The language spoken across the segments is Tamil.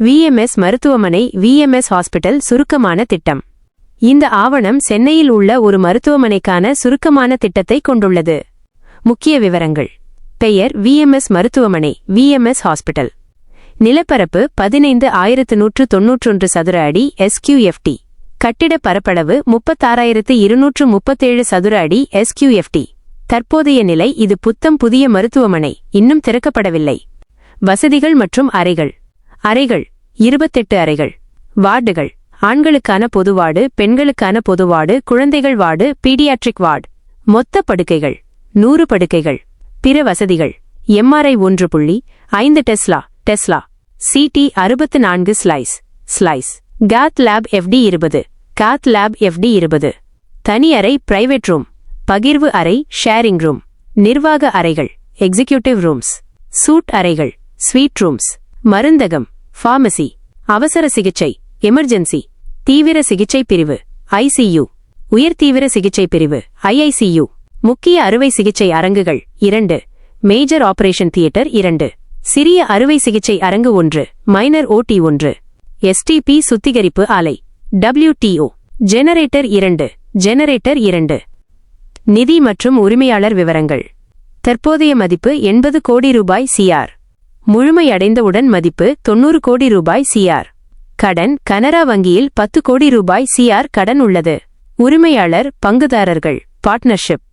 விஎம்எஸ் மருத்துவமனை விஎம்எஸ் ஹாஸ்பிட்டல் சுருக்கமான திட்டம். இந்த ஆவணம் சென்னையில் உள்ள ஒரு மருத்துவமனைக்கான சுருக்கமான திட்டத்தை கொண்டுள்ளது. முக்கிய விவரங்கள்: பெயர் விஎம்எஸ் மருத்துவமனை விஎம்எஸ் ஹாஸ்பிட்டல். நிலப்பரப்பு 15,191 சதுர அடி SQFT. கட்டிட பரப்பளவு 36,237 சதுர அடி SQFT. தற்போதைய நிலை: இது புத்தம் புதிய மருத்துவமனை, இன்னும் திறக்கப்படவில்லை. வசதிகள் மற்றும் அறைகள்: 28 அறைகள். வார்டுகள்: ஆண்களுக்கான பொது வார்டு, பெண்களுக்கான பொது வார்டு, குழந்தைகள் வார்டு, பீடியாட்ரிக் வார்டு. மொத்த படுக்கைகள் 100 படுக்கைகள். பிற வசதிகள்: MRI 1.5 டெஸ்லா, CT 64 ஸ்லைஸ், காத் லேப் FD 20. தனி அறை பிரைவேட் ரூம், பகிர்வு அறை ஷேரிங் ரூம். நிர்வாக அறைகள் எக்ஸிகியூட்டிவ் ரூம்ஸ். சூட் அறைகள் ஸ்வீட் ரூம்ஸ். மருந்தகம் ஃபார்மசி. அவசர சிகிச்சை எமர்ஜென்சி. தீவிர சிகிச்சை பிரிவு ICU. உயர் தீவிர சிகிச்சை பிரிவு IICU. முக்கிய அறுவை சிகிச்சை அரங்குகள் 2. Major operation theatre 2. சிறிய அறுவை சிகிச்சை அரங்கு 1. Minor OT 1. STP சுத்திகரிப்பு ஆலை WTO. ஜெனரேட்டர் 2. நிதி மற்றும் உரிமையாளர் விவரங்கள்: தற்போதைய மதிப்பு 80 கோடி ரூபாய் CR. முழுமையடைந்தவுடன் மதிப்பு 90 கோடி ரூபாய் CR. கடன்: கனரா வங்கியில் 10 கோடி ரூபாய் CR கடன் உள்ளது. உரிமையாளர் பங்குதாரர்கள் பார்ட்னர்ஷிப்.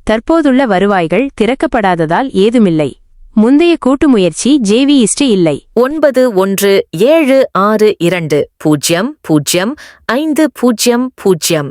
தற்போதுள்ள வருவாய்கள் திறக்கப்படாததால் ஏதுமில்லை. முந்தைய கூட்டு முயற்சி JV இல்லை. 9176200500